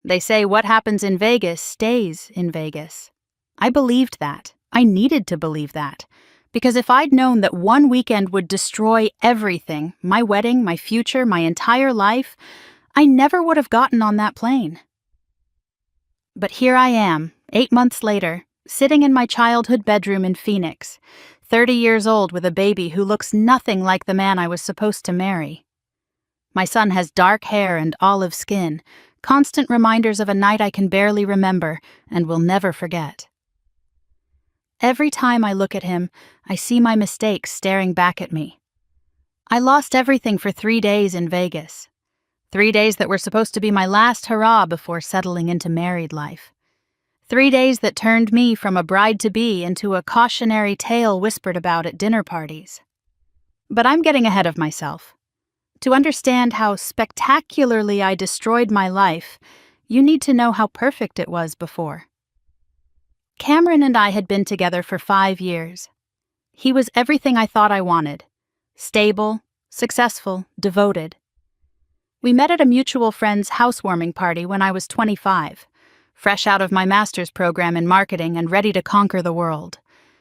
They say what happens in Vegas stays in Vegas. I believed that. I needed to believe that. Because if I'd known that one weekend would destroy everything, my wedding, my future, my entire life, I never would have gotten on that plane. But here I am, 8 months later, sitting in my childhood bedroom in Phoenix, 30 years old with a baby who looks nothing like the man I was supposed to marry. My son has dark hair and olive skin, constant reminders of a night I can barely remember and will never forget. Every time I look at him, I see my mistakes staring back at me. I lost everything for 3 days in Vegas. 3 days that were supposed to be my last hurrah before settling into married life. 3 days that turned me from a bride-to-be into a cautionary tale whispered about at dinner parties. But I'm getting ahead of myself. To understand how spectacularly I destroyed my life, you need to know how perfect it was before. Cameron and I had been together for 5 years. He was everything I thought I wanted. Stable, successful, devoted. We met at a mutual friend's housewarming party when I was 25, fresh out of my master's program in marketing and ready to conquer the world.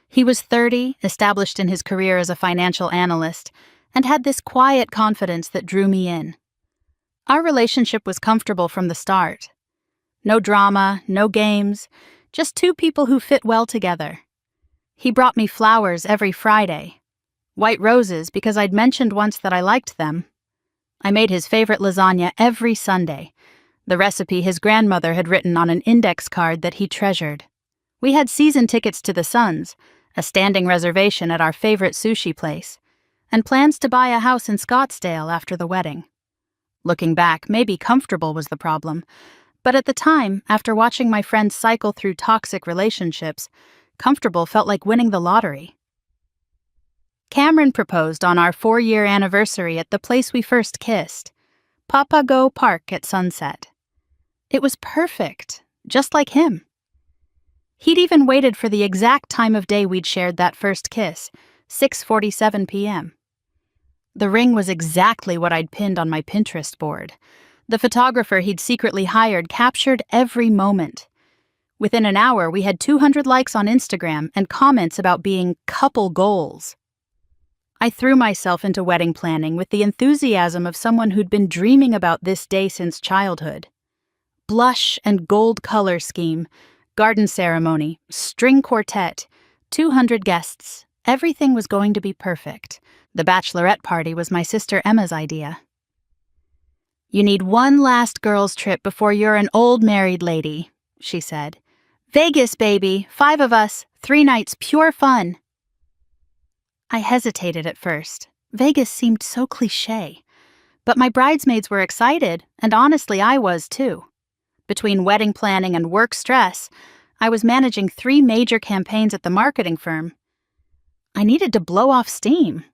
He was 30, established in his career as a financial analyst, and had this quiet confidence that drew me in. Our relationship was comfortable from the start. No drama, no games, just two people who fit well together. He brought me flowers every Friday. White roses because I'd mentioned once that I liked them. I made his favorite lasagna every Sunday, the recipe his grandmother had written on an index card that he treasured. We had season tickets to the Suns, a standing reservation at our favorite sushi place, and plans to buy a house in Scottsdale after the wedding. Looking back, maybe comfortable was the problem, but at the time, after watching my friends cycle through toxic relationships, comfortable felt like winning the lottery. Cameron proposed on our 4-year anniversary at the place we first kissed, Papago Park at sunset. It was perfect, just like him. He'd even waited for the exact time of day we'd shared that first kiss, 6:47 p.m. The ring was exactly what I'd pinned on my Pinterest board. The photographer he'd secretly hired captured every moment. Within an hour, we had 200 likes on Instagram and comments about being couple goals. I threw myself into wedding planning with the enthusiasm of someone who'd been dreaming about this day since childhood. Blush and gold color scheme, garden ceremony, string quartet, 200 guests. Everything was going to be perfect. The bachelorette party was my sister Emma's idea. "You need one last girls' trip before you're an old married lady," she said. "Vegas, baby, 5 of us, 3 nights, pure fun." I hesitated at first. Vegas seemed so cliché. But my bridesmaids were excited, and honestly I was too. Between wedding planning and work stress, I was managing 3 major campaigns at the marketing firm. I needed to blow off steam.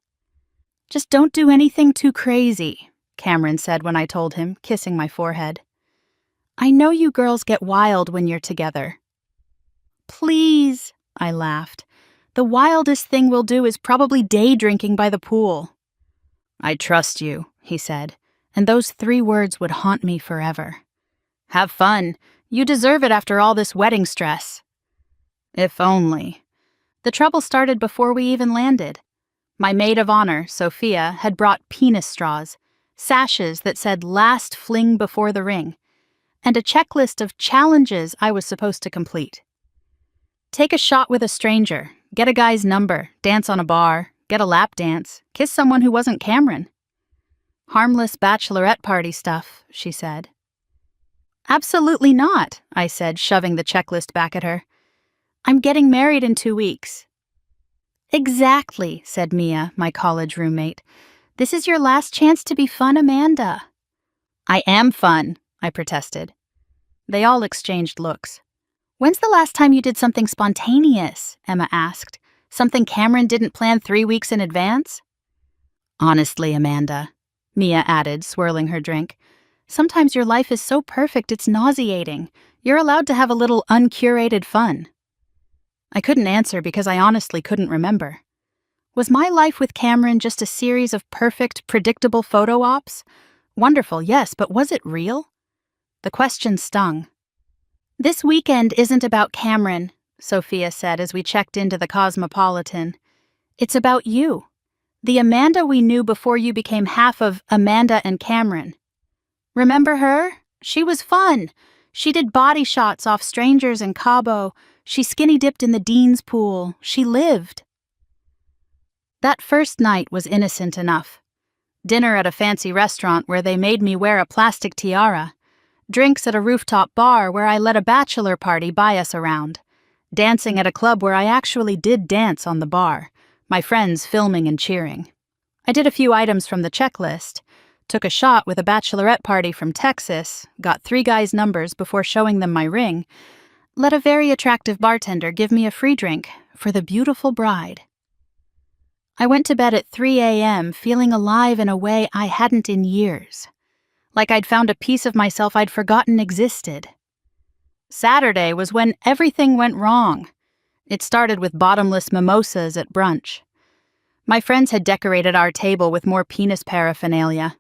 "Just don't do anything too crazy," Cameron said when I told him, kissing my forehead. "I know you girls get wild when you're together." "Please," I laughed. "The wildest thing we'll do is probably day drinking by the pool." "I trust you," he said, and those 3 words would haunt me forever. "Have fun. You deserve it after all this wedding stress." If only. The trouble started before we even landed. My maid of honor, Sophia, had brought penis straws, sashes that said "last fling before the ring," and a checklist of challenges I was supposed to complete. Take a shot with a stranger, get a guy's number, dance on a bar, get a lap dance, kiss someone who wasn't Cameron. Harmless bachelorette party stuff, she said. "Absolutely not," I said, shoving the checklist back at her. "I'm getting married in 2 weeks." "Exactly," said Mia, my college roommate. "This is your last chance to be fun, Amanda." "I am fun," I protested. They all exchanged looks. "When's the last time you did something spontaneous?" Emma asked. "Something Cameron didn't plan 3 weeks in advance?" "Honestly, Amanda," Mia added, swirling her drink, "sometimes your life is so perfect it's nauseating. You're allowed to have a little uncurated fun." I couldn't answer because I honestly couldn't remember. Was my life with Cameron just a series of perfect, predictable photo ops? Wonderful, yes, but was it real? The question stung. "This weekend isn't about Cameron," Sophia said as we checked into the Cosmopolitan. "It's about you. The Amanda we knew before you became half of Amanda and Cameron. Remember her? She was fun. She did body shots off strangers in Cabo. She skinny dipped in the Dean's pool. She lived." That first night was innocent enough. Dinner at a fancy restaurant where they made me wear a plastic tiara. Drinks at a rooftop bar where I let a bachelor party buy us around. Dancing at a club where I actually did dance on the bar, my friends filming and cheering. I did a few items from the checklist. Took a shot with a bachelorette party from Texas, got 3 guys' numbers before showing them my ring, let a very attractive bartender give me a free drink for the beautiful bride. I went to bed at 3 a.m. feeling alive in a way I hadn't in years. Like I'd found a piece of myself I'd forgotten existed. Saturday was when everything went wrong. It started with bottomless mimosas at brunch. My friends had decorated our table with more penis paraphernalia.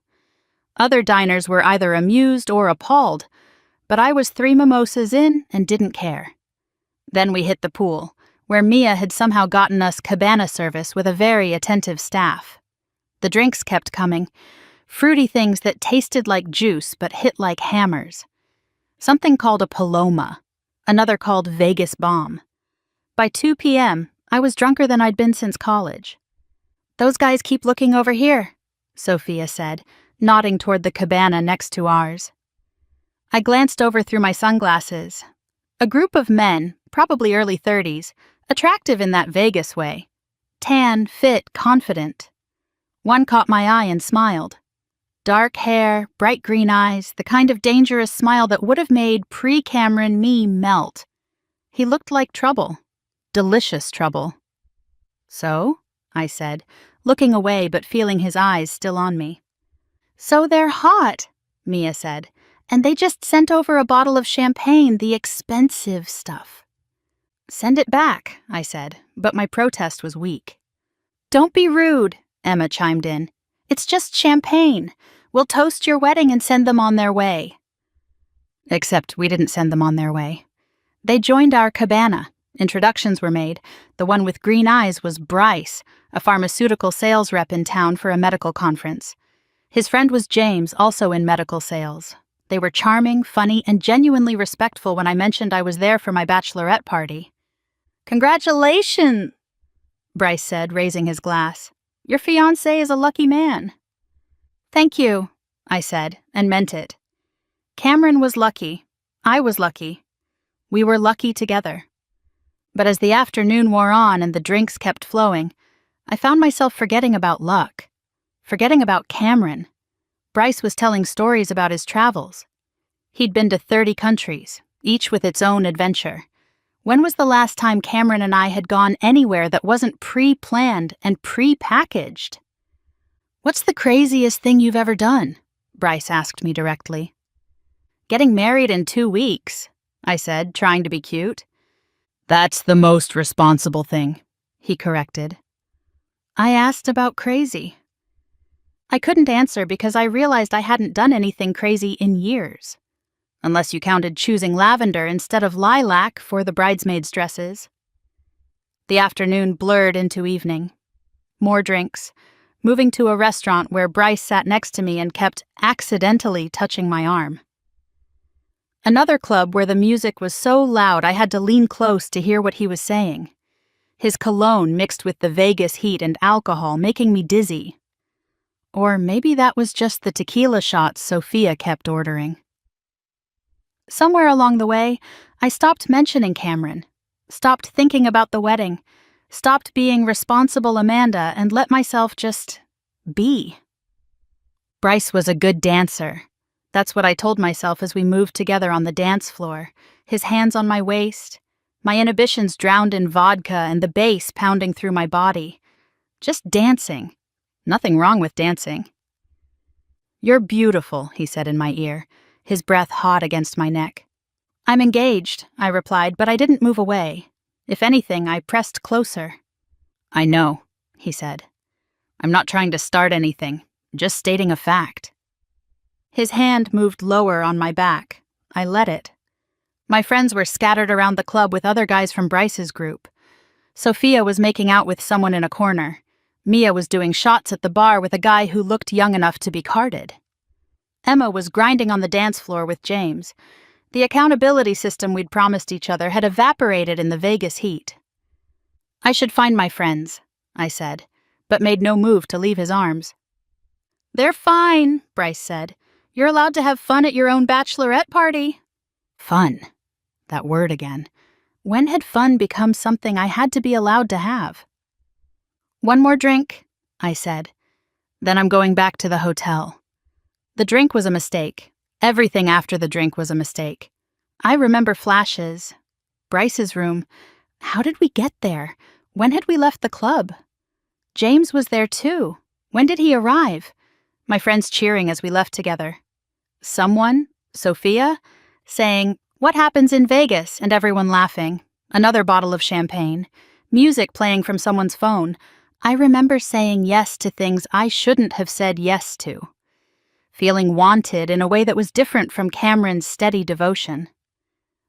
Other diners were either amused or appalled, but I was 3 mimosas in and didn't care. Then we hit the pool, where Mia had somehow gotten us cabana service with a very attentive staff. The drinks kept coming, fruity things that tasted like juice but hit like hammers. Something called a Paloma, another called Vegas Bomb. By 2 p.m., I was drunker than I'd been since college. "Those guys keep looking over here," Sophia said, nodding toward the cabana next to ours. I glanced over through my sunglasses. A group of men, probably early 30s, attractive in that Vegas way. Tan, fit, confident. One caught my eye and smiled. Dark hair, bright green eyes, the kind of dangerous smile that would have made pre-Cameron me melt. He looked like trouble. Delicious trouble. "So?" I said, looking away but feeling his eyes still on me. "So they're hot," Mia said, "and they just sent over a bottle of champagne, the expensive stuff." "Send it back," I said, but my protest was weak. "Don't be rude," Emma chimed in. "It's just champagne. We'll toast your wedding and send them on their way." Except we didn't send them on their way. They joined our cabana. Introductions were made. The one with green eyes was Bryce, a pharmaceutical sales rep in town for a medical conference. His friend was James, also in medical sales. They were charming, funny, and genuinely respectful when I mentioned I was there for my bachelorette party. "Congratulations," Bryce said, raising his glass. "Your fiancé is a lucky man." "Thank you," I said, and meant it. Cameron was lucky. I was lucky. We were lucky together. But as the afternoon wore on and the drinks kept flowing, I found myself forgetting about luck. Forgetting about Cameron. Bryce was telling stories about his travels. He'd been to 30 countries, each with its own adventure. When was the last time Cameron and I had gone anywhere that wasn't pre-planned and pre-packaged? "What's the craziest thing you've ever done?" Bryce asked me directly. "Getting married in 2 weeks," I said, trying to be cute. "That's the most responsible thing," he corrected. I asked about crazy. I couldn't answer because I realized I hadn't done anything crazy in years. Unless you counted choosing lavender instead of lilac for the bridesmaids' dresses. The afternoon blurred into evening. More drinks. Moving to a restaurant where Bryce sat next to me and kept accidentally touching my arm. Another club where the music was so loud I had to lean close to hear what he was saying. His cologne mixed with the Vegas heat and alcohol making me dizzy. Or maybe that was just the tequila shots Sophia kept ordering. Somewhere along the way, I stopped mentioning Cameron, stopped thinking about the wedding, stopped being responsible Amanda and let myself just be. Bryce was a good dancer. That's what I told myself as we moved together on the dance floor, his hands on my waist, my inhibitions drowned in vodka and the bass pounding through my body. Just dancing. Nothing wrong with dancing. "You're beautiful," he said in my ear, his breath hot against my neck. "I'm engaged," I replied, but I didn't move away. If anything, I pressed closer. "I know," he said. "I'm not trying to start anything, just stating a fact." His hand moved lower on my back, I let it. My friends were scattered around the club with other guys from Bryce's group. Sophia was making out with someone in a corner. Mia was doing shots at the bar with a guy who looked young enough to be carded. Emma was grinding on the dance floor with James. The accountability system we'd promised each other had evaporated in the Vegas heat. I should find my friends, I said, but made no move to leave his arms. They're fine, Bryce said. You're allowed to have fun at your own bachelorette party. Fun. That word again. When had fun become something I had to be allowed to have? One more drink, I said. Then I'm going back to the hotel. The drink was a mistake. Everything after the drink was a mistake. I remember flashes. Bryce's room. How did we get there? When had we left the club? James was there too. When did he arrive? My friends cheering as we left together. Someone, Sophia, saying, "What happens in Vegas?" and everyone laughing. Another bottle of champagne. Music playing from someone's phone. I remember saying yes to things I shouldn't have said yes to. Feeling wanted in a way that was different from Cameron's steady devotion.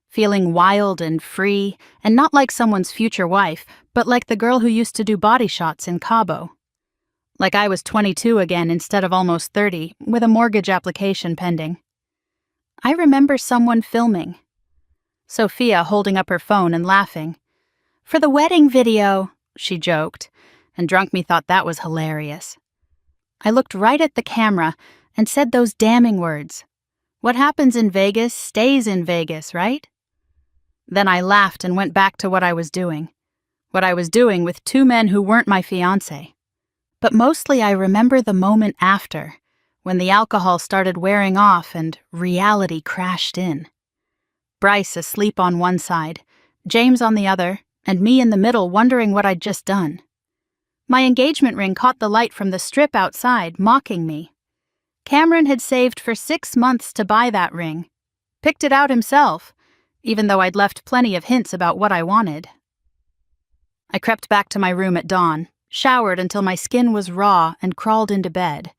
Feeling wild and free, and not like someone's future wife, but like the girl who used to do body shots in Cabo. Like I was 22 again instead of almost 30, with a mortgage application pending. I remember someone filming. Sophia holding up her phone and laughing. "For the wedding video," she joked, and Drunk Me thought that was hilarious. I looked right at the camera and said those damning words. What happens in Vegas stays in Vegas, right? Then I laughed and went back to what I was doing. What I was doing with two men who weren't my fiancé. But mostly I remember the moment after, when the alcohol started wearing off and reality crashed in. Bryce asleep on one side, James on the other, and me in the middle wondering what I'd just done. My engagement ring caught the light from the strip outside, mocking me. Cameron had saved for 6 months to buy that ring. Picked it out himself, even though I'd left plenty of hints about what I wanted. I crept back to my room at dawn, showered until my skin was raw, and crawled into bed.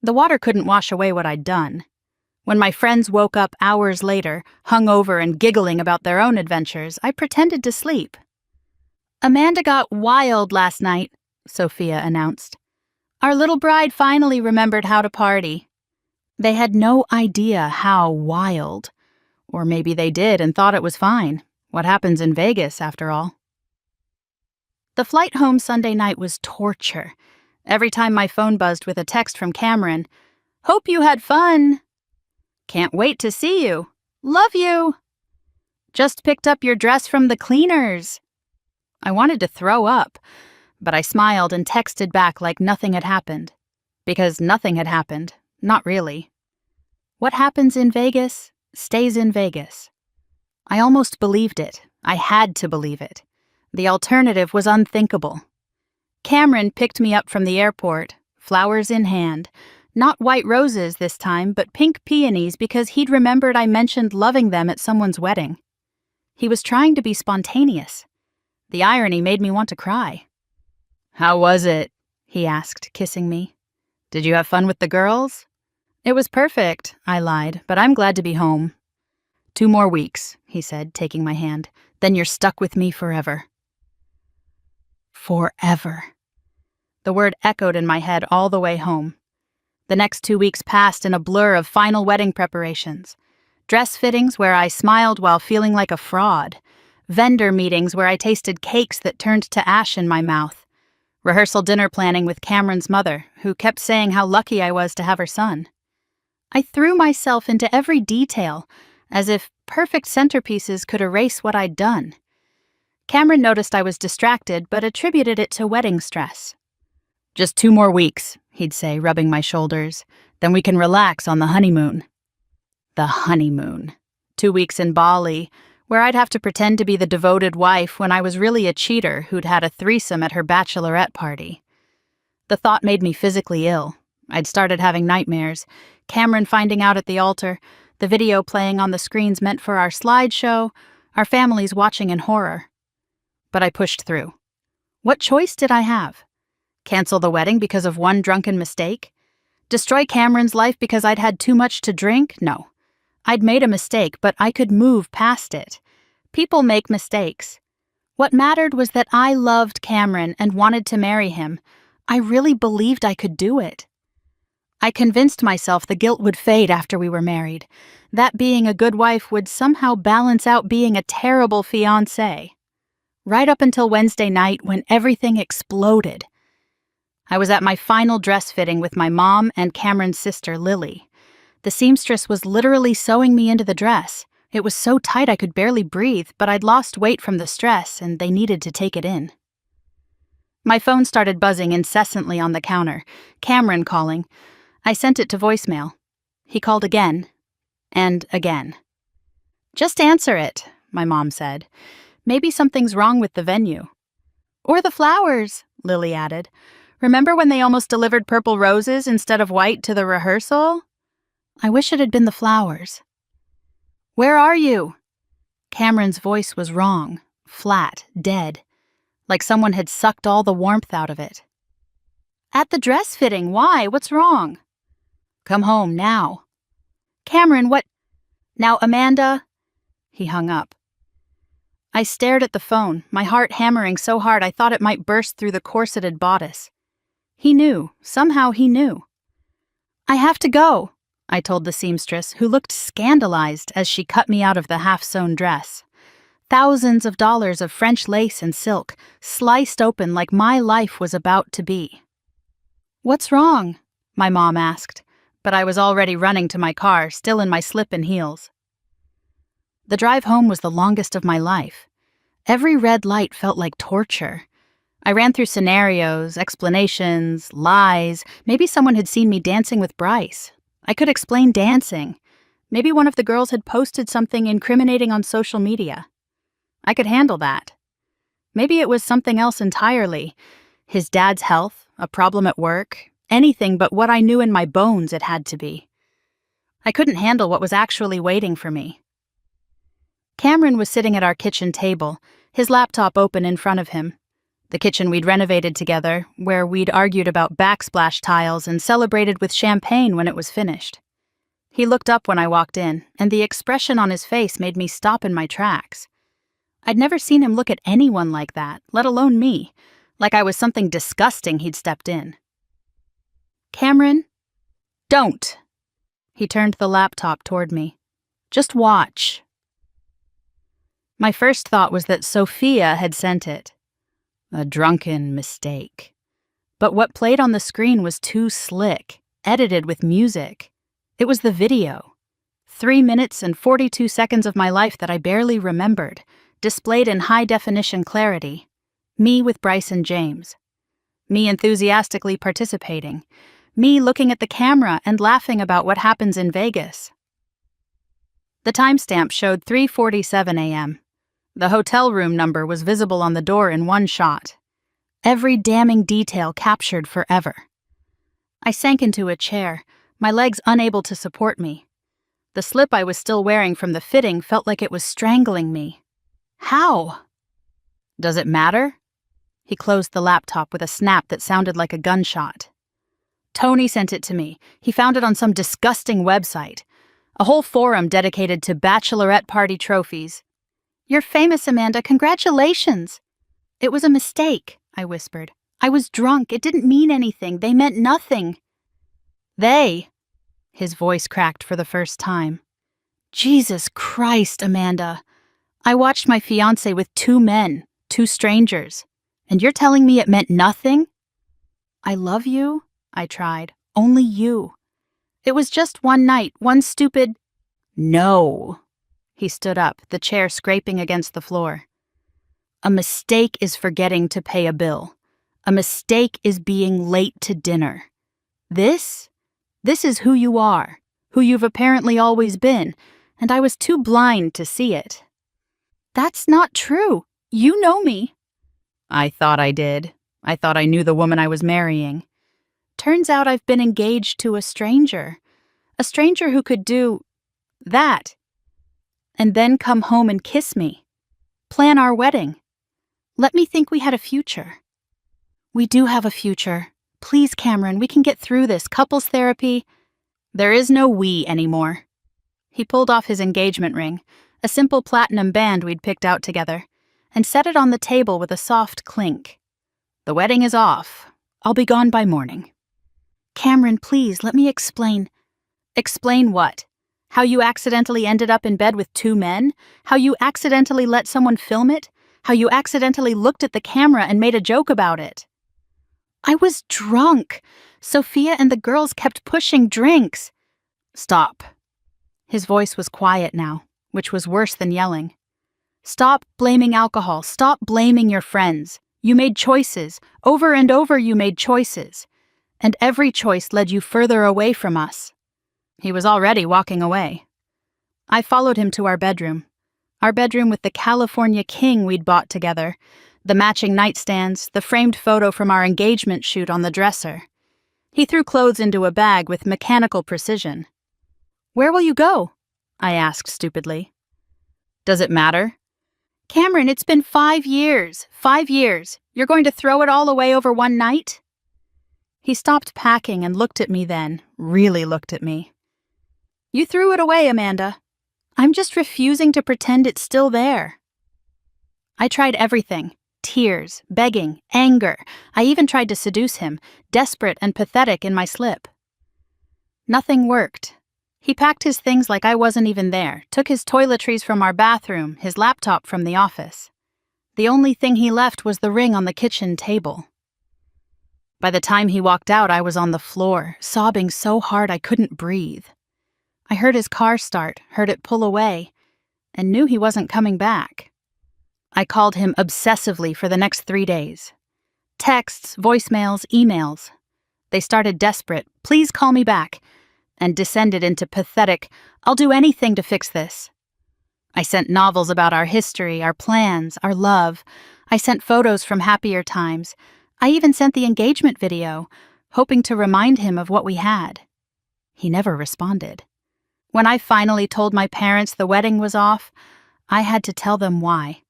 The water couldn't wash away what I'd done. When my friends woke up hours later, hungover and giggling about their own adventures, I pretended to sleep. "Amanda got wild last night," Sophia announced. "Our little bride finally remembered how to party." They had no idea how wild. Or maybe they did and thought it was fine. What happens in Vegas, after all? The flight home Sunday night was torture. Every time my phone buzzed with a text from Cameron, "Hope you had fun." "Can't wait to see you." "Love you." "Just picked up your dress from the cleaners." I wanted to throw up, but I smiled and texted back like nothing had happened. Because nothing had happened. Not really. What happens in Vegas stays in Vegas. I almost believed it. I had to believe it. The alternative was unthinkable. Cameron picked me up from the airport, flowers in hand. Not white roses this time, but pink peonies because he'd remembered I mentioned loving them at someone's wedding. He was trying to be spontaneous. The irony made me want to cry. "How was it?" he asked, kissing me. "Did you have fun with the girls?" "It was perfect," I lied, "but I'm glad to be home." 2 more weeks, he said, taking my hand. "Then you're stuck with me forever." Forever. The word echoed in my head all the way home. The next 2 weeks passed in a blur of final wedding preparations. Dress fittings where I smiled while feeling like a fraud. Vendor meetings where I tasted cakes that turned to ash in my mouth. Rehearsal dinner planning with Cameron's mother, who kept saying how lucky I was to have her son. I threw myself into every detail, as if perfect centerpieces could erase what I'd done. Cameron noticed I was distracted, but attributed it to wedding stress. "Just 2 more weeks," he'd say, rubbing my shoulders. "Then we can relax on the honeymoon." The honeymoon. 2 weeks in Bali, where I'd have to pretend to be the devoted wife when I was really a cheater who'd had a threesome at her bachelorette party. The thought made me physically ill. I'd started having nightmares. Cameron finding out at the altar, the video playing on the screens meant for our slideshow, our families watching in horror. But I pushed through. What choice did I have? Cancel the wedding because of one drunken mistake? Destroy Cameron's life because I'd had too much to drink? No. I'd made a mistake, but I could move past it. People make mistakes. What mattered was that I loved Cameron and wanted to marry him. I really believed I could do it. I convinced myself the guilt would fade after we were married, that being a good wife would somehow balance out being a terrible fiancé. Right up until Wednesday night when everything exploded. I was at my final dress fitting with my mom and Cameron's sister, Lily. The seamstress was literally sewing me into the dress. It was so tight I could barely breathe, but I'd lost weight from the stress and they needed to take it in. My phone started buzzing incessantly on the counter. Cameron calling. I sent it to voicemail. He called again and again. "Just answer it," my mom said. "Maybe something's wrong with the venue." "Or the flowers," Lily added. "Remember when they almost delivered purple roses instead of white to the rehearsal?" I wish it had been the flowers. "Where are you?" Cameron's voice was wrong, flat, dead, like someone had sucked all the warmth out of it. "At the dress fitting. Why? What's wrong?" "Come home, now." "Cameron, what?" "Now, Amanda." He hung up. I stared at the phone, my heart hammering so hard I thought it might burst through the corseted bodice. He knew. Somehow he knew. "I have to go," I told the seamstress, who looked scandalized as she cut me out of the half-sewn dress. Thousands of dollars of French lace and silk, sliced open like my life was about to be. "What's wrong?" my mom asked, but I was already running to my car, still in my slip and heels. The drive home was the longest of my life. Every red light felt like torture. I ran through scenarios, explanations, lies. Maybe someone had seen me dancing with Bryce. I could explain dancing. Maybe one of the girls had posted something incriminating on social media. I could handle that. Maybe it was something else entirely. His dad's health, a problem at work, anything but what I knew in my bones it had to be. I couldn't handle what was actually waiting for me. Cameron was sitting at our kitchen table, his laptop open in front of him. The kitchen we'd renovated together, where we'd argued about backsplash tiles and celebrated with champagne when it was finished. He looked up when I walked in, and the expression on his face made me stop in my tracks. I'd never seen him look at anyone like that, let alone me, like I was something disgusting he'd stepped in. "Cameron, don't." He turned the laptop toward me. "Just watch." My first thought was that Sophia had sent it. A drunken mistake. But what played on the screen was too slick, edited with music. It was the video. 3 minutes and 42 seconds of my life that I barely remembered, displayed in high-definition clarity. Me with Bryce and James. Me enthusiastically participating. Me looking at the camera and laughing about what happens in Vegas. The timestamp showed 3:47 a.m. The hotel room number was visible on the door in one shot. Every damning detail captured forever. I sank into a chair, my legs unable to support me. The slip I was still wearing from the fitting felt like it was strangling me. How? "Does it matter?" He closed the laptop with a snap that sounded like a gunshot. "Tony sent it to me. He found it on some disgusting website. A whole forum dedicated to bachelorette party trophies. You're famous, Amanda. Congratulations." "It was a mistake," I whispered. "I was drunk. It didn't mean anything. They meant nothing." "They?" His voice cracked for the first time. "Jesus Christ, Amanda. I watched my fiancé with 2 men, 2 strangers, and you're telling me it meant nothing?" "I love you," I tried. "Only you. It was just one night, one stupid—" "No." He stood up, the chair scraping against the floor. "A mistake is forgetting to pay a bill. A mistake is being late to dinner. This is who you are, who you've apparently always been, and I was too blind to see it." "That's not true. You know me." "I thought I did. I thought I knew the woman I was marrying. Turns out I've been engaged to a stranger who could do that. And then come home and kiss me. Plan our wedding. Let me think we had a future." "We do have a future. Please, Cameron, we can get through this. Couples therapy." "There is no we anymore." He pulled off his engagement ring, a simple platinum band we'd picked out together, and set it on the table with a soft clink. "The wedding is off. I'll be gone by morning." "Cameron, please, let me explain." "Explain what? How you accidentally ended up in bed with 2 men? How you accidentally let someone film it? How you accidentally looked at the camera and made a joke about it?" "I was drunk. Sophia and the girls kept pushing drinks." "Stop." His voice was quiet now, which was worse than yelling. "Stop blaming alcohol. Stop blaming your friends. You made choices. Over and over you made choices. And every choice led you further away from us." He was already walking away. I followed him to our bedroom with the California king we'd bought together, the matching nightstands, the framed photo from our engagement shoot on the dresser. He threw clothes into a bag with mechanical precision. "Where will you go?" I asked stupidly. "Does it matter?" "Cameron, it's been 5 years. 5 years. You're going to throw it all away over one night?" He stopped packing and looked at me then, really looked at me. "You threw it away, Amanda. I'm just refusing to pretend it's still there." I tried everything. Tears, begging, anger. I even tried to seduce him, desperate and pathetic in my slip. Nothing worked. He packed his things like I wasn't even there, took his toiletries from our bathroom, his laptop from the office. The only thing he left was the ring on the kitchen table. By the time he walked out, I was on the floor, sobbing so hard I couldn't breathe. I heard his car start, heard it pull away, and knew he wasn't coming back. I called him obsessively for the next 3 days. Texts, voicemails, emails. They started desperate, "Please call me back," and descended into pathetic, "I'll do anything to fix this." I sent novels about our history, our plans, our love. I sent photos from happier times. I even sent the engagement video, hoping to remind him of what we had. He never responded. When I finally told my parents the wedding was off, I had to tell them why.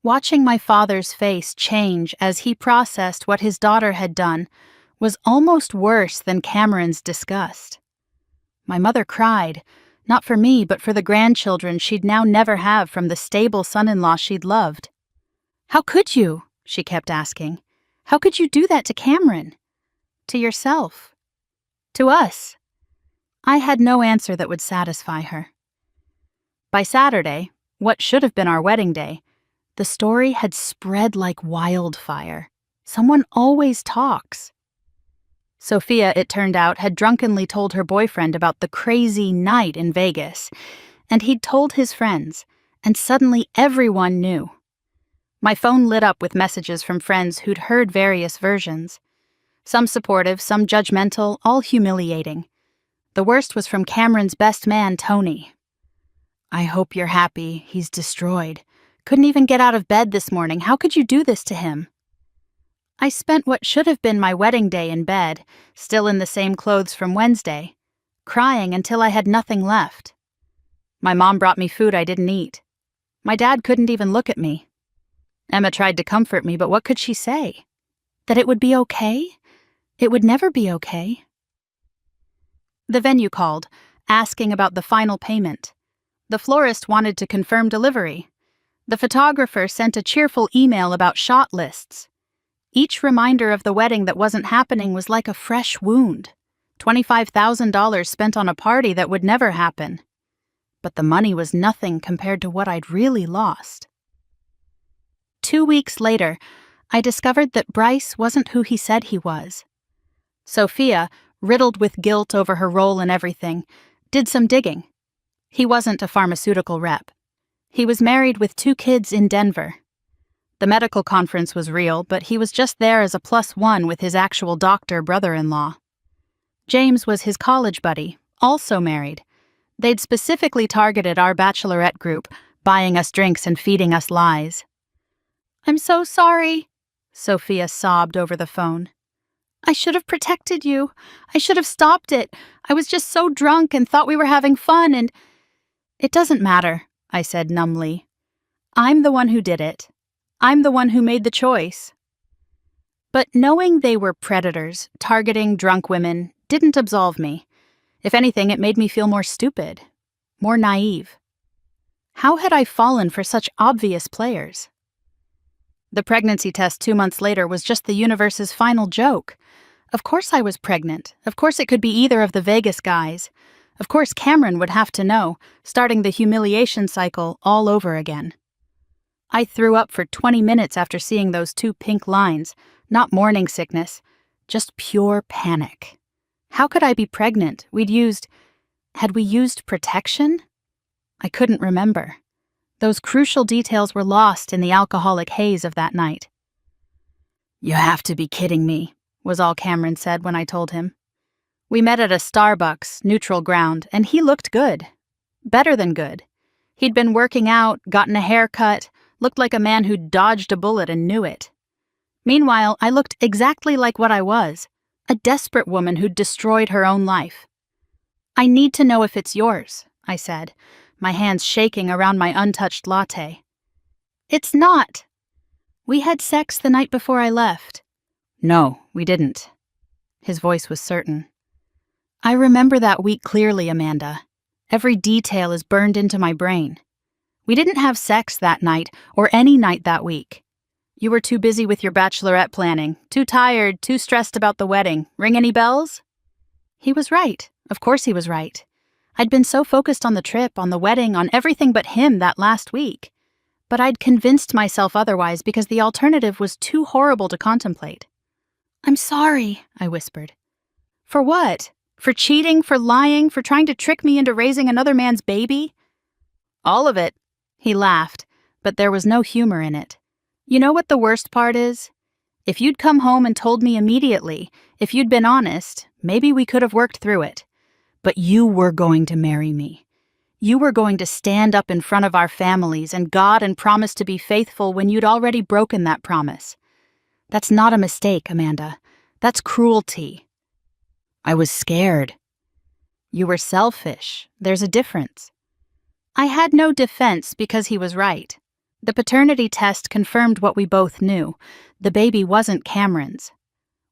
Watching my father's face change as he processed what his daughter had done was almost worse than Cameron's disgust. My mother cried, not for me, but for the grandchildren she'd now never have from the stable son-in-law she'd loved. "How could you?" she kept asking. "How could you do that to Cameron? To yourself? To us?" I had no answer that would satisfy her. By Saturday, what should have been our wedding day, the story had spread like wildfire. Someone always talks. Sophia, it turned out, had drunkenly told her boyfriend about the crazy night in Vegas, and he'd told his friends, and suddenly everyone knew. My phone lit up with messages from friends who'd heard various versions. Some supportive, some judgmental, all humiliating. The worst was from Cameron's best man, Tony. "I hope you're happy. He's destroyed. Couldn't even get out of bed this morning. How could you do this to him?" I spent what should have been my wedding day in bed, still in the same clothes from Wednesday, crying until I had nothing left. My mom brought me food I didn't eat. My dad couldn't even look at me. Emma tried to comfort me, but what could she say? That it would be okay? It would never be okay. The venue called, asking about the final payment. The florist wanted to confirm delivery. The photographer sent a cheerful email about shot lists. Each reminder of the wedding that wasn't happening was like a fresh wound. $25,000 spent on a party that would never happen. But the money was nothing compared to what I'd really lost. 2 weeks later, I discovered that Bryce wasn't who he said he was. Sophia, riddled with guilt over her role in everything, did some digging. He wasn't a pharmaceutical rep. He was married with 2 kids in Denver. The medical conference was real, but he was just there as a +1 with his actual doctor brother-in-law. James was his college buddy, also married. They'd specifically targeted our bachelorette group, buying us drinks and feeding us lies. "I'm so sorry," Sophia sobbed over the phone. "I should have protected you. I should have stopped it. I was just so drunk and thought we were having fun and—" "It doesn't matter," I said numbly. "I'm the one who did it. I'm the one who made the choice." But knowing they were predators, targeting drunk women, didn't absolve me. If anything, it made me feel more stupid. more naive. How had I fallen for such obvious players? The pregnancy test 2 months later was just the universe's final joke. Of course I was pregnant. Of course it could be either of the Vegas guys. Of course Cameron would have to know, starting the humiliation cycle all over again. I threw up for 20 minutes after seeing those 2 pink lines, not morning sickness, just pure panic. How could I be pregnant? Had we used protection? I couldn't remember. Those crucial details were lost in the alcoholic haze of that night. "You have to be kidding me," was all Cameron said when I told him. We met at a Starbucks, neutral ground, and he looked good. Better than good. He'd been working out, gotten a haircut, looked like a man who'd dodged a bullet and knew it. Meanwhile, I looked exactly like what I was, a desperate woman who'd destroyed her own life. "I need to know if it's yours," I said, my hands shaking around my untouched latte. "It's not." "We had sex the night before I left." "No, we didn't." His voice was certain. "I remember that week clearly, Amanda. Every detail is burned into my brain. We didn't have sex that night, or any night that week. You were too busy with your bachelorette planning, too tired, too stressed about the wedding. Ring any bells?" He was right. Of course he was right. I'd been so focused on the trip, on the wedding, on everything but him that last week. But I'd convinced myself otherwise because the alternative was too horrible to contemplate. "I'm sorry," I whispered. "For what? For cheating, for lying, for trying to trick me into raising another man's baby?" "All of it." He laughed, but there was no humor in it. "You know what the worst part is? If you'd come home and told me immediately, if you'd been honest, maybe we could have worked through it. But you were going to marry me. You were going to stand up in front of our families and God and promise to be faithful when you'd already broken that promise. That's not a mistake, Amanda. That's cruelty." "I was scared." "You were selfish. There's a difference." I had no defense because he was right. The paternity test confirmed what we both knew. The baby wasn't Cameron's.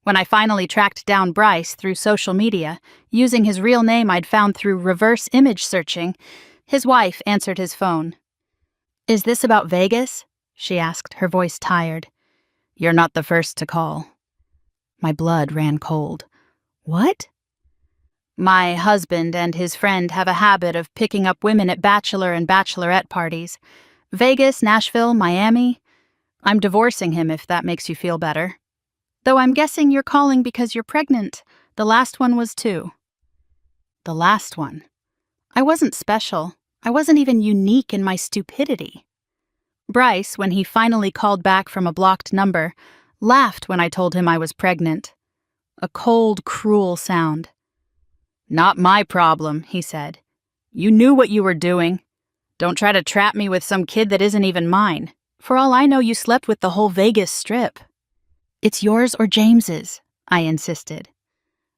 When I finally tracked down Bryce through social media, using his real name I'd found through reverse image searching, his wife answered his phone. "Is this about Vegas?" she asked, her voice tired. "You're not the first to call." My blood ran cold. "What?" "My husband and his friend have a habit of picking up women at bachelor and bachelorette parties. Vegas, Nashville, Miami. I'm divorcing him if that makes you feel better. Though I'm guessing you're calling because you're pregnant. The last one was too." The last one. I wasn't special. I wasn't even unique in my stupidity. Bryce, when he finally called back from a blocked number, laughed when I told him I was pregnant. A cold, cruel sound. "Not my problem," he said. "You knew what you were doing. Don't try to trap me with some kid that isn't even mine. For all I know, you slept with the whole Vegas Strip." "It's yours or James's," I insisted.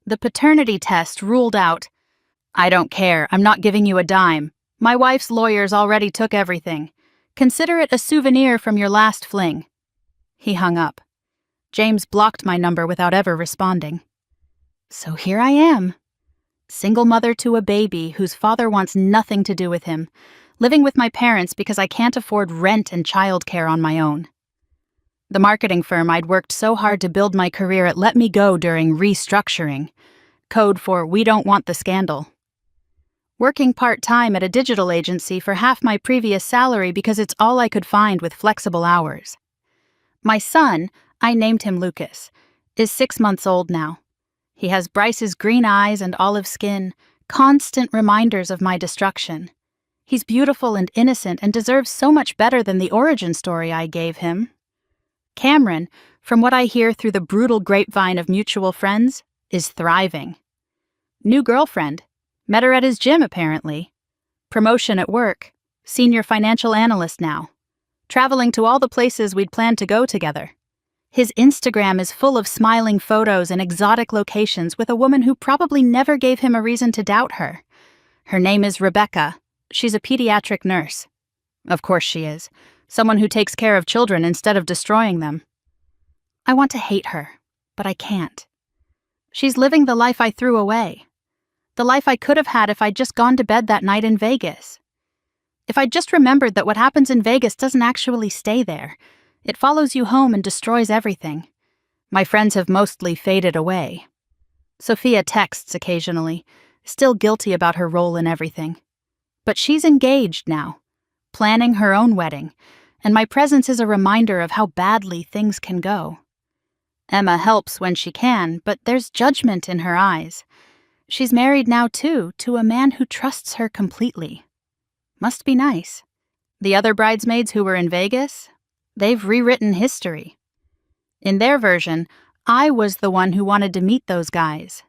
The paternity test ruled out. "I don't care. I'm not giving you a dime. My wife's lawyers already took everything. Consider it a souvenir from your last fling." He hung up. James blocked my number without ever responding. So here I am. Single mother to a baby whose father wants nothing to do with him, living with my parents because I can't afford rent and childcare on my own. The marketing firm I'd worked so hard to build my career at let me go during restructuring, code for "we don't want the scandal." Working part-time at a digital agency for half my previous salary because it's all I could find with flexible hours. My son, I named him Lucas, is 6 months old now. He has Bryce's green eyes and olive skin, constant reminders of my destruction. He's beautiful and innocent and deserves so much better than the origin story I gave him. Cameron, from what I hear through the brutal grapevine of mutual friends, is thriving. New girlfriend. Met her at his gym, apparently. Promotion at work. Senior financial analyst now. Traveling to all the places we'd planned to go together. His Instagram is full of smiling photos and exotic locations with a woman who probably never gave him a reason to doubt her. Her name is Rebecca. She's a pediatric nurse. Of course she is. Someone who takes care of children instead of destroying them. I want to hate her, but I can't. She's living the life I threw away. The life I could have had if I'd just gone to bed that night in Vegas. If I'd just remembered that what happens in Vegas doesn't actually stay there. It follows you home and destroys everything. My friends have mostly faded away. Sophia texts occasionally, still guilty about her role in everything. But she's engaged now, planning her own wedding, and my presence is a reminder of how badly things can go. Emma helps when she can, but there's judgment in her eyes. She's married now, too, to a man who trusts her completely. Must be nice. The other bridesmaids who were in Vegas? They've rewritten history. In their version, I was the one who wanted to meet those guys.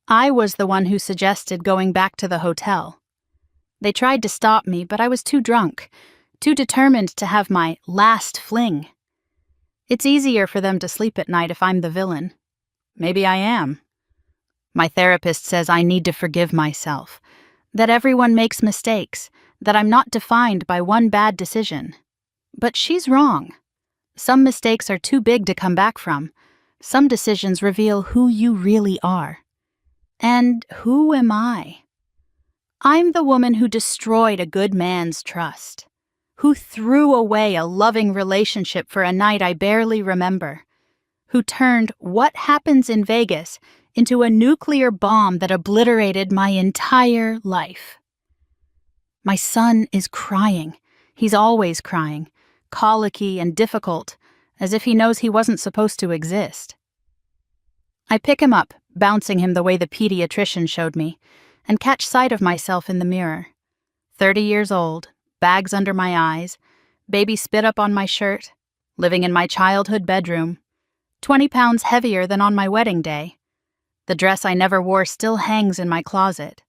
I was the one who suggested going back to the hotel. They tried to stop me, but I was too drunk, too determined to have my last fling. It's easier for them to sleep at night if I'm the villain. Maybe I am. My therapist says I need to forgive myself, that everyone makes mistakes, that I'm not defined by one bad decision. But she's wrong. Some mistakes are too big to come back from. Some decisions reveal who you really are. And who am I? I'm the woman who destroyed a good man's trust, who threw away a loving relationship for a night I barely remember, who turned what happens in Vegas into a nuclear bomb that obliterated my entire life. My son is crying. He's always crying, colicky and difficult, as if he knows he wasn't supposed to exist. I pick him up, bouncing him the way the pediatrician showed me, and catch sight of myself in the mirror. 30 years old, bags under my eyes, baby spit up on my shirt, living in my childhood bedroom, 20 pounds heavier than on my wedding day. The dress I never wore still hangs in my closet.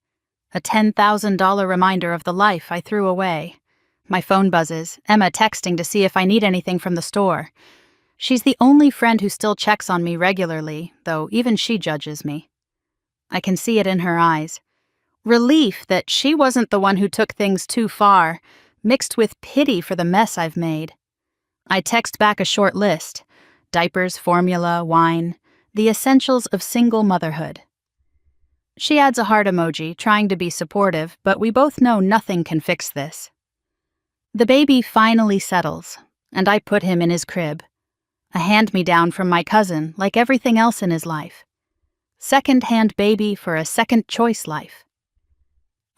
A $10,000 reminder of the life I threw away. My phone buzzes, Emma texting to see if I need anything from the store. She's the only friend who still checks on me regularly, though even she judges me. I can see it in her eyes. Relief that she wasn't the one who took things too far, mixed with pity for the mess I've made. I text back a short list: diapers, formula, wine, the essentials of single motherhood. She adds a heart emoji, trying to be supportive, but we both know nothing can fix this. The baby finally settles, and I put him in his crib. A hand-me-down from my cousin, like everything else in his life. Second-hand baby for a second-choice life.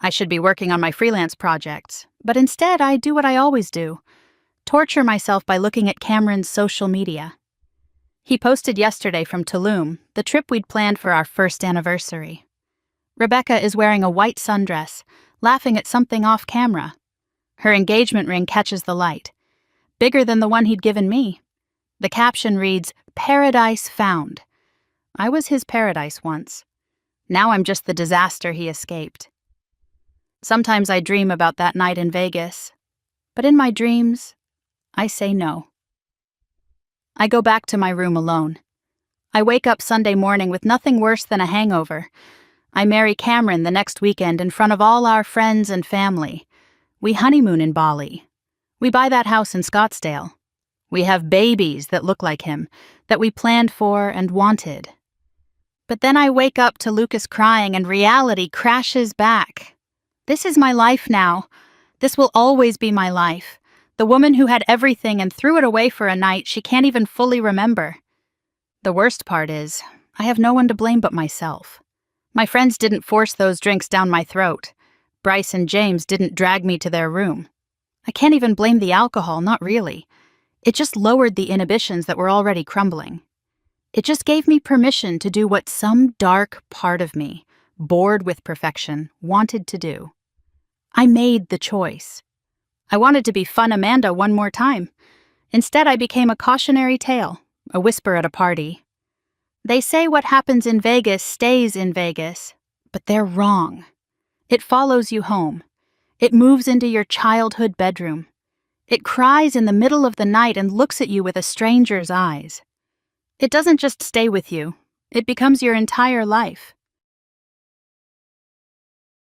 I should be working on my freelance projects, but instead I do what I always do: torture myself by looking at Cameron's social media. He posted yesterday from Tulum, the trip we'd planned for our first anniversary. Rebecca is wearing a white sundress, laughing at something off camera. Her engagement ring catches the light, bigger than the one he'd given me. The caption reads, "Paradise Found." I was his paradise once. Now I'm just the disaster he escaped. Sometimes I dream about that night in Vegas, but in my dreams, I say no. I go back to my room alone. I wake up Sunday morning with nothing worse than a hangover. I marry Cameron the next weekend in front of all our friends and family. We honeymoon in Bali. We buy that house in Scottsdale. We have babies that look like him, that we planned for and wanted. But then I wake up to Lucas crying and reality crashes back. This is my life now. This will always be my life. The woman who had everything and threw it away for a night she can't even fully remember. The worst part is, I have no one to blame but myself. My friends didn't force those drinks down my throat. Bryce and James didn't drag me to their room. I can't even blame the alcohol, not really. It just lowered the inhibitions that were already crumbling. It just gave me permission to do what some dark part of me, bored with perfection, wanted to do. I made the choice. I wanted to be fun Amanda one more time. Instead, I became a cautionary tale, a whisper at a party. They say what happens in Vegas stays in Vegas, but they're wrong. It follows you home. It moves into your childhood bedroom. It cries in the middle of the night and looks at you with a stranger's eyes. It doesn't just stay with you. It becomes your entire life.